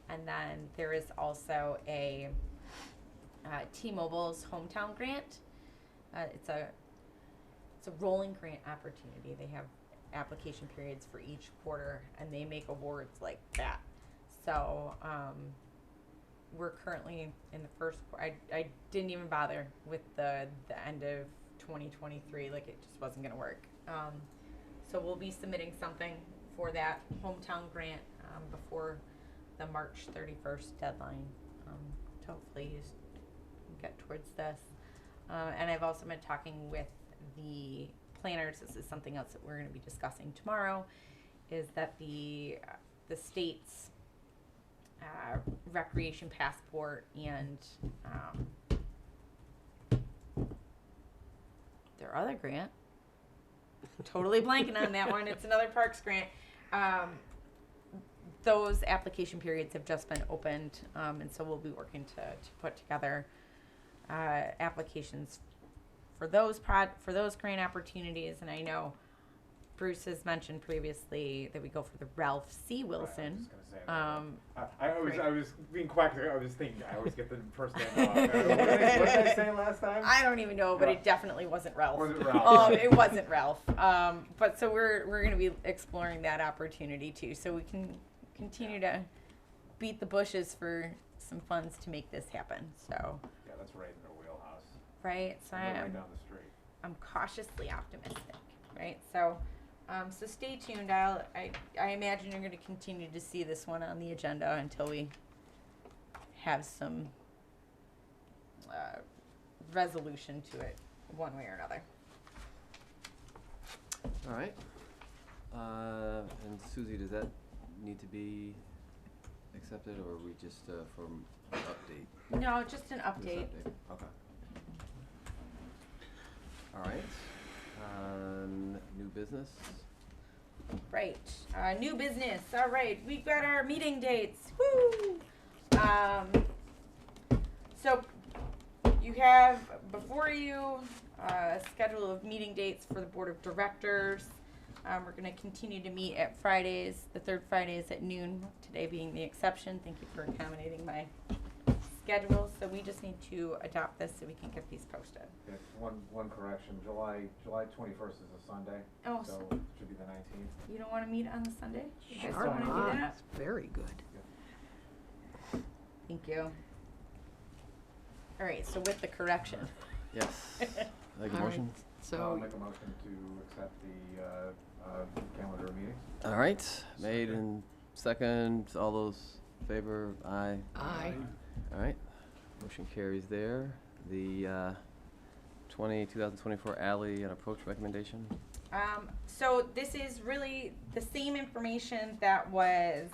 And then there is also a T-Mobile's hometown grant. It's a rolling grant opportunity. They have application periods for each quarter, and they make awards like that. So we're currently in the first. I didn't even bother with the end of 2023. Like, it just wasn't going to work. So we'll be submitting something for that hometown grant before the March 31st deadline to hopefully get towards this. And I've also been talking with the planners. This is something else that we're going to be discussing tomorrow, is that the state's recreation passport and their other grant, totally blanking on that one, it's another parks grant. Those application periods have just been opened, and so we'll be working to put together applications for those grant opportunities. And I know Bruce has mentioned previously that we go for the Ralph C. Wilson. I was being quacked. I was thinking, I always get the first name wrong. What did I say last time? I don't even know, but it definitely wasn't Ralph. Was it Ralph? It wasn't Ralph. But so we're going to be exploring that opportunity too, so we can continue to beat the bushes for some funds to make this happen. So. Yeah, that's right in their wheelhouse. Right. So Right down the street. I'm cautiously optimistic. Right. So. So stay tuned. I imagine you're going to continue to see this one on the agenda until we have some resolution to it one way or another. All right. And Susie, does that need to be accepted, or are we just for update? No, just an Just update. Okay. All right. New business? Right, new business, all right, we've got our meeting dates, woo! So, you have before you, a schedule of meeting dates for the Board of Directors. We're gonna continue to meet at Fridays, the third Fridays at noon, today being the exception, thank you for accommodating my schedule, so we just need to adopt this so we can get these posted. Yeah, one correction, July 21st is a Sunday, Oh, so so it should be the 19th. you don't wanna meet on the Sunday? You guys Sure don't wanna do not. that? It's very good. Thank you. All right, so with the correction. Yes. Make a All right, motion? So I'll So, make a motion to accept the calendar meeting. All right. Made and second. All those in favor? Aye. aye. All right. Motion carries there. The 2024 alley and approach recommendation. So this is really the same information that was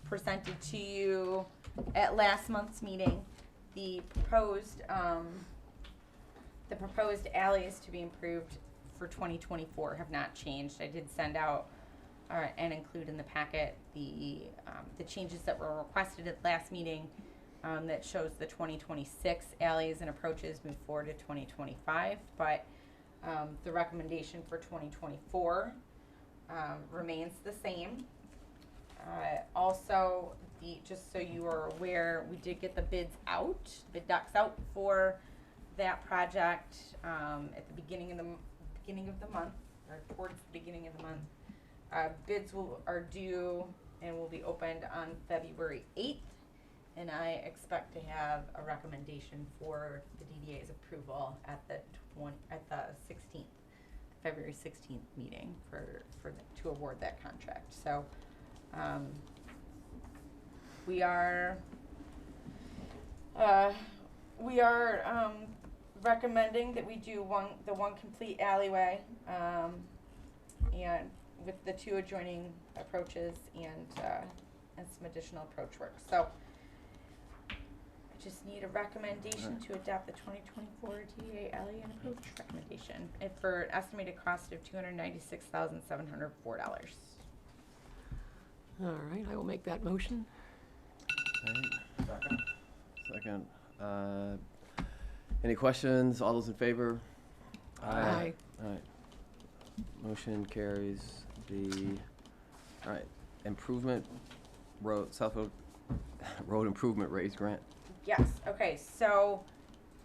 presented to you at last month's meeting. The proposed alleys to be improved for 2024 have not changed. I did send out and include in the packet the changes that were requested at last meeting that shows the 2026 alleys and approaches move forward to 2025, but the recommendation for 2024 remains the same. Also, just so you are aware, we did get the bids out, the ducks out for that project at the beginning of the month, or towards the beginning of the month. Bids are due and will be opened on February 8th, and I expect to have a recommendation for the DDA's approval at the 16th, February 16th meeting to award that contract. So we are recommending that we do the one complete alleyway and with the two adjoining approaches and some additional approach work. So I just need a recommendation to adopt the 2024 DDA alley and approach recommendation for an estimated cost of $296,704. All right, I will make that motion. All right. Second. Second. Any questions? All those in favor? Aye. All right. Motion carries. All right. Improvement road, Southfield Road Improvement Raise Grant. Yes, okay, so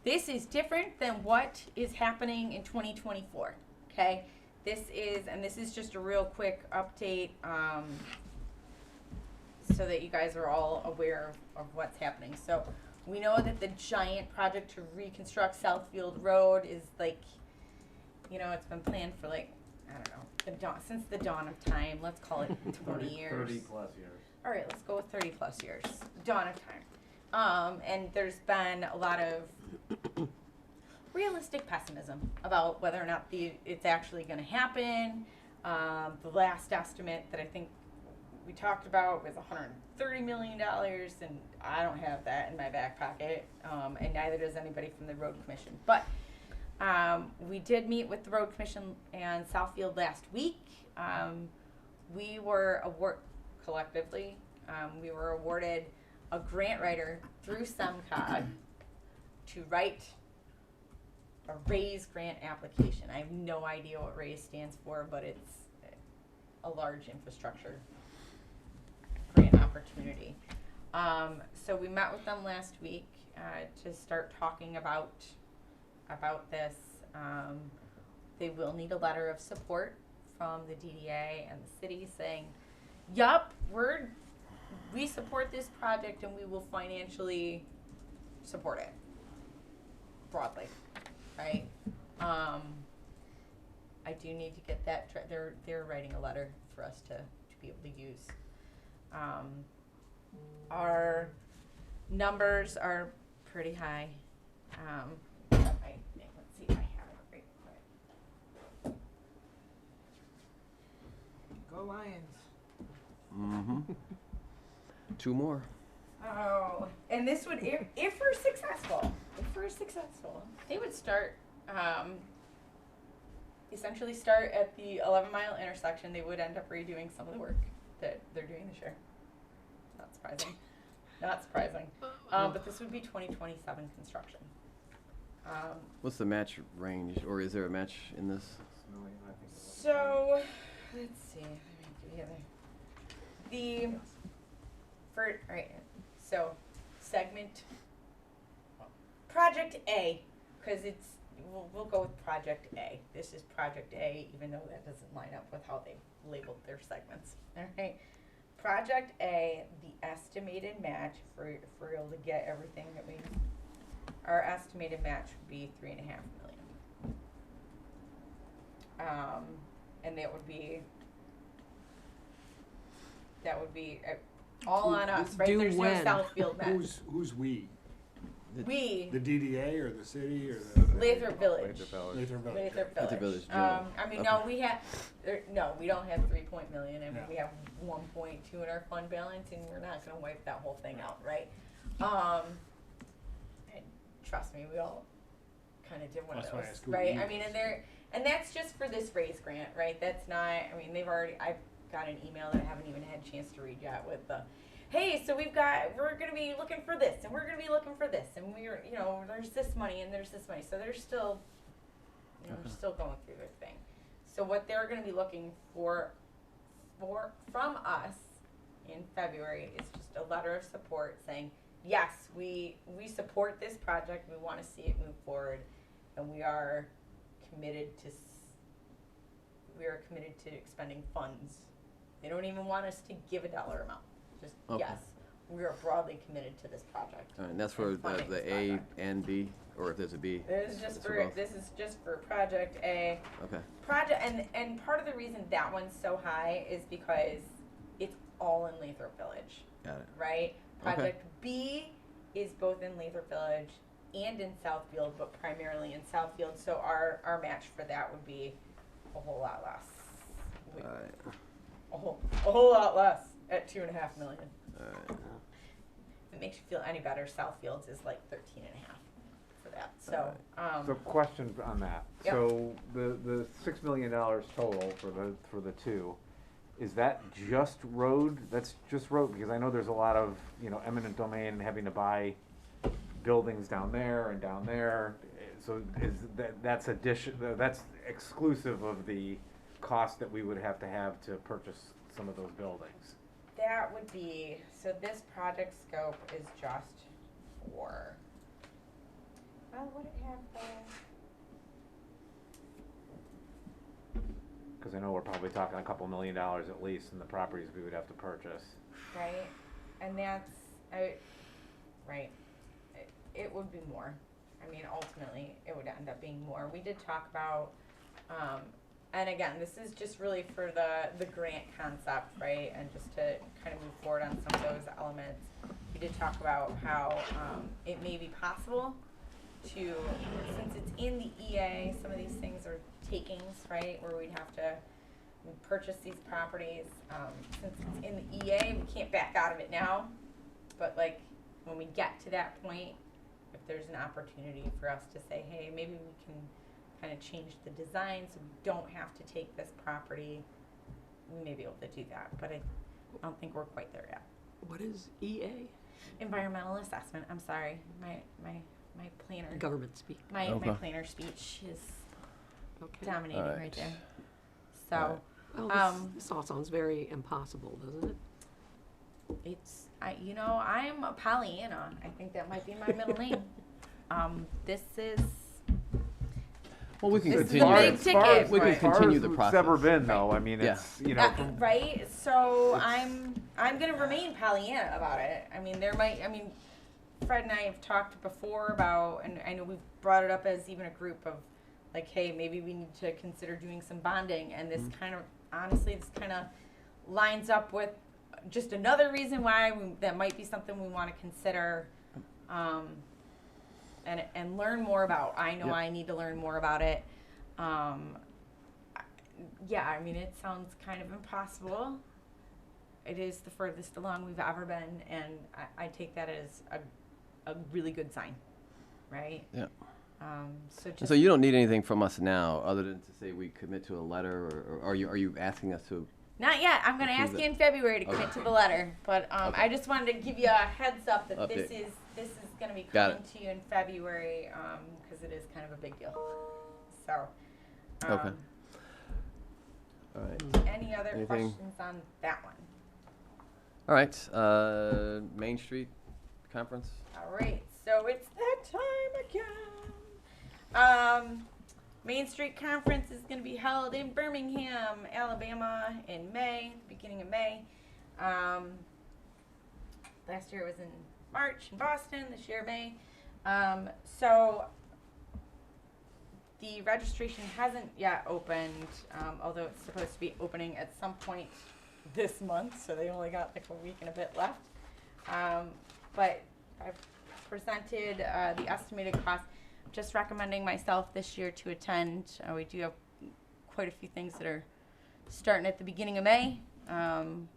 this is different than what is happening in 2024, okay? This is just a real quick update, so that you guys are all aware of what's happening. So we know that the giant project to reconstruct Southfield Road is like, it's been planned for like, I don't know, since the dawn of time. Let's call it 20 years. 30 plus years. All right, let's go with 30 plus years. Dawn of time. And there's been a lot of realistic pessimism about whether or not it's actually going to happen. The last estimate that I think we talked about was $130 million, and I don't have that in my back pocket, and neither does anybody from the Road Commission. But we did meet with the Road Commission and Southfield last week. We were collectively, we were awarded a grant writer through SEMCOG to write a RAISE grant application. I have no idea what RAISE stands for, but it's a large infrastructure grant opportunity. So we met with them last week to start talking about this. They will need a letter of support from the DDA and the city saying, yup, we support this project and we will financially support it broadly, right? I do need to get that. They're writing a letter for us to be able to use. Our numbers are pretty high. Let's see if I have it right. Go Lions. Mm-hmm. Two more. Oh, and this would, if we're successful, they would start, essentially start at the 11-mile intersection. They would end up redoing some of the work that they're doing this year. Not surprising. Not surprising. But this would be 2027 construction. What's the match range, or is there a match in this? So, let's see. Let me give you alright, so segment project A, because we'll go with project A. This is project A, even though that doesn't line up with how they labeled their segments. Alright, project A, the estimated match for real to get everything that we, our estimated match would be $3.5 million. And that would be all on us, right? Due There's when? no Southfield match. Who's we? We, The DDA or the city or the? Lathrup Village. Lathrup Village. Lathrup Lathrup Village. Village, Joe. I mean, Okay. no, we don't have 3 million. I mean, Yeah. we have 1.2 in our fund balance, and we're not gonna wipe that whole thing out, right? And trust me, we all kind of did one of That's why I those, asked who right? we I mean, and that's just for this raise grant, right? That's not, I mean, I've got an email that I haven't even had a chance to read yet with the, hey, so we're gonna be looking for this, and we're gonna be looking for this, and there's this money, and there's this money, so they're still, still going through their thing. So what they're gonna be looking for from us in February is just a letter of support saying, yes, we support this project, we wanna see it move forward, and we are committed to expending funds. They don't even want us to give a dollar amount. Just, Okay. yes, we are broadly committed to this project. All right, and that's for And funding the this A project. and B, or if there's a B? This is just It's for both. this is just for project A. Okay. And part of the reason that one's so high is because it's all in Lathrop Village, Got it. right? Okay. Project B is both in Lathrop Village and in Southfield, but primarily in Southfield. So our match for that would be a whole lot less. All right. A whole lot less at $2.5 million. All right. If it makes you feel any better, Southfield's is like 13.5 for that. So, So question on that. Yep. So the $6 million total for the two, is that just road? That's just road, because I know there's a lot of, eminent domain and having to buy buildings down there and down there. So that's exclusive of the cost that we would have to purchase some of those buildings? that would be, so this project scope is just for, well, would it have the, Because I know we're probably talking a couple $1 million at least in the properties we would have to purchase. right? And that's, right, it would be more. I mean, ultimately, it would end up being more. We did talk about, and again, this is just really for the grant concept, right? And just to kind of move forward on some of those elements. We did talk about how it may be possible to, since it's in the EA, some of these things are takings, right? Where we'd have to purchase these properties. Since it's in the EA, we can't back out of it now. But like, when we get to that point, if there's an opportunity for us to say, hey, maybe we can kind of change the design so we don't have to take this property, we may be able to do that. But I don't think we're quite there yet. What is EA? Environmental assessment, I'm sorry. My planner. Government speak. My Okay. planner speech is Okay. dominating Alright. right there. So, Alright. Well, this all sounds very impossible, doesn't it? it's, I'm a Pollyanna. I think that might be my middle name. This is, Well, we can This is a continue. big ticket. We can Right. continue the It's process. ever been though. I mean, Yeah. it's from, right? So I'm gonna remain Pollyanna about it. I mean, Fred and I have talked before about, and I know we've brought it up as even a group of, like, hey, maybe we need to consider doing some bonding, and this kind of, honestly, this kind of lines up with just another reason why that might be something we want to consider, and learn more about. I know Yep. I need to learn more about it. Yeah, I mean, it sounds kind of impossible. it is the furthest along we've ever been, and I take that as a really good sign, right? Yeah. So And just, so you don't need anything from us now, other than to say we commit to a letter, or are you asking us to? not yet. I'm going to Approve ask it. you in February to commit Okay. to the letter, but Okay. I just wanted to give you a heads up that this Update. is going to be Got coming to you in February, because it is kind of a big deal. So, Okay. All right. any other Anything? questions on that one? All right. Main Street Conference. All right, so it's that time again. Main Street Conference is going to be held in Birmingham, Alabama in May, beginning of May. Last year it was in March in Boston, this year May. So the registration hasn't yet opened, although it's supposed to be opening at some point this month, so they only got like a week and a bit left. But I've presented the estimated cost. Just recommending myself this year to attend. We do have quite a few things that are starting at the beginning of May, and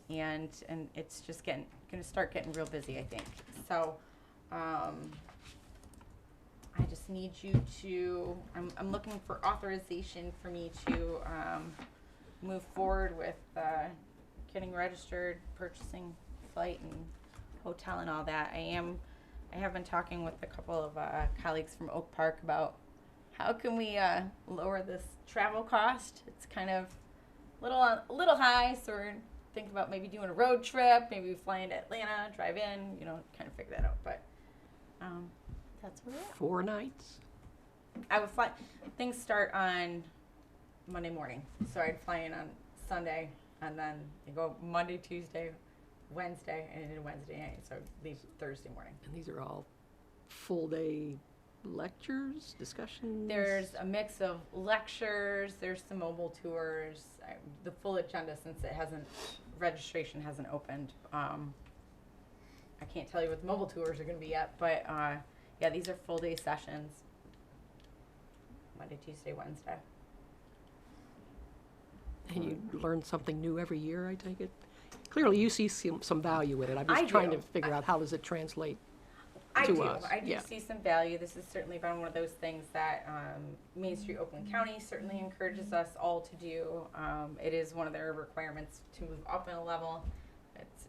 it's just going to start getting real busy, I think. So I just need you to. I'm looking for authorization for me to move forward with getting registered, purchasing flight and hotel and all that. I have been talking with a couple of colleagues from Oak Park about how can we lower this travel cost. It's kind of a little high, so we're thinking about maybe doing a road trip, maybe fly into Atlanta, drive in, kind of figure that out. But that's where we're at. 4 nights? I would fly. Things start on Monday morning, so I'd fly in on Sunday, and then you go Monday, Tuesday, Wednesday, and then Wednesday night, so leave Thursday morning. And these are all full-day lectures, discussions? There's a mix of lectures, there's some mobile tours, the full agenda, since registration hasn't opened. I can't tell you what the mobile tours are going to be yet, but yeah, these are full-day sessions, Monday, Tuesday, Wednesday. And you learn something new every year, I take it? Clearly, you see some value in it. I'm I just trying do. to figure out how does it translate I to do. us. I do Yeah. see some value. This has certainly been one of those things that Main Street Oakland County certainly encourages us all to do. It is one of their requirements to move up in a level. It's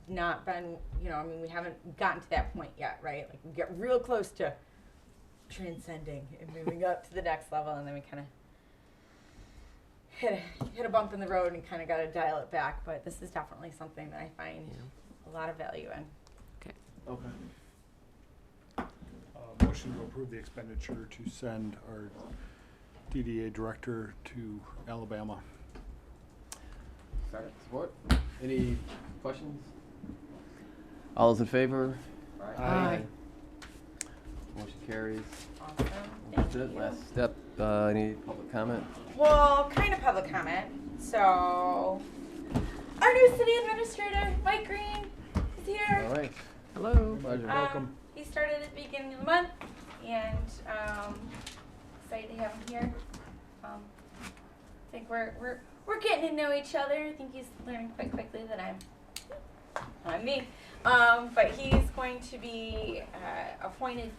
not been, we haven't gotten to that point yet, right? Like we get real close to transcending and moving up to the next level, and then we kind of hit a bump in the road and kind of got to dial it back. But this is definitely something that I find a lot of value in. Okay. Motion to approve the expenditure to send our DDA director to Alabama. Second. Support. Any questions? All those in favor? Aye. Motion carries. Awesome. That's Thank it. you. Last step. Any public comment? Well, kind of public comment. So, our new city administrator, Mike Green, is here. All right. Hello. Pleasure. He started at the beginning of the month, and excited to have him here. I think we're getting to know each other. I think he's learning quite quickly that I'm me. But he's going to be appointed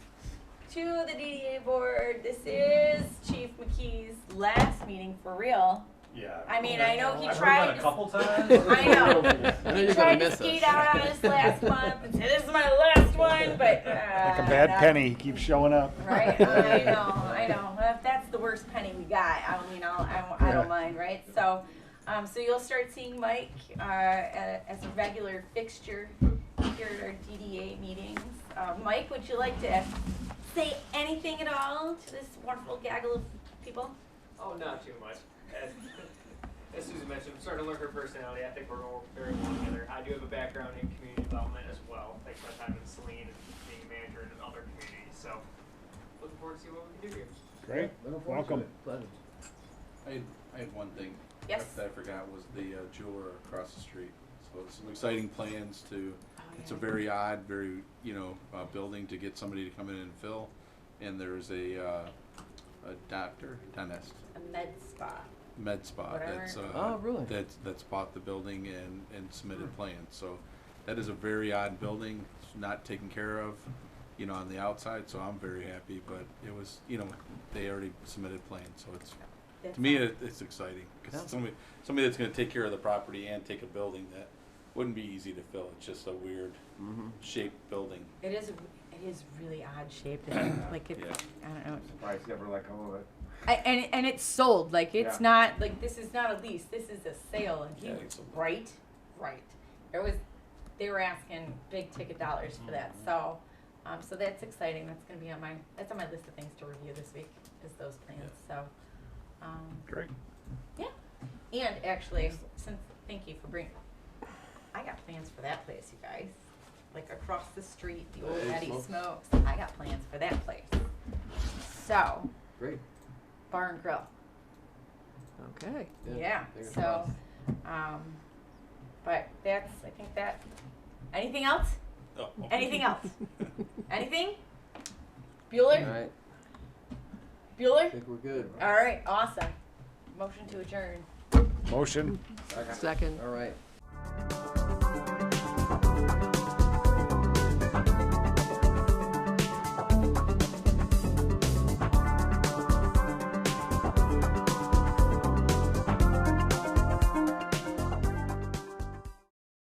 to the DDA board. This is Chief McKee's last meeting for real. Yeah. I mean, I know he I've tried heard that to- a couple times. I know. I know He you're gonna tried to miss skate us. out on us last month and said, "This is my last one," but Like a bad penny, he keeps showing up. Right? I know. Well, if that's the worst penny we got, I don't mind, right? So, so you'll start seeing Mike as a regular fixture here at our DDA meetings. Mike, would you like to say anything at all to this wonderful gaggle of people? Oh, not too much. As Susan mentioned, I'm starting to learn her personality. I think we're all very well together. I do have a background in community development as well. Thanks to my time in Saline and being a manager in other communities. So, looking forward to see what we can do here. Great, welcome. Pleasure. I had one thing Yes. that I forgot was the jeweler across the street. So some exciting plans to, it's a very odd, very, building to get somebody to come in and fill. And there's a doctor, dentist. A med spa. med spa Whatever. that's, Oh, really? that's bought the building and submitted plans. So that is a very odd building, it's not taken care of, you know, on the outside, so I'm very happy, but it was, you know, they already submitted plans, so it's, That's to me, all. it's exciting, cause Yeah. somebody that's gonna take care of the property and take a building that wouldn't be easy to fill, it's just a weird Mm-hmm. shaped building. It is really odd shaped, and like it, Yeah. I don't know. Surprised you ever let go of it. And it's sold, like it's Yeah. not, like this is not a lease, this is a sale, and he Yeah, was it's a- right. They were asking big ticket dollars for that, so, so that's exciting, that's on my list of things to review this week, is those plans, so. Great. Yeah, and actually, thank you for bringing, I got plans for that place, you guys. Like across the street, the old Hey, Eddie Smokes. Smokes, I got plans for that place. So, Great. bar and grill. Okay. Yeah, fingers so, crossed. but I think anything else? Oh, Anything else? Anything? All Bueller? right, I Bueller? think we're good. All right, awesome. Motion to adjourn. Motion? Second. Second. All right.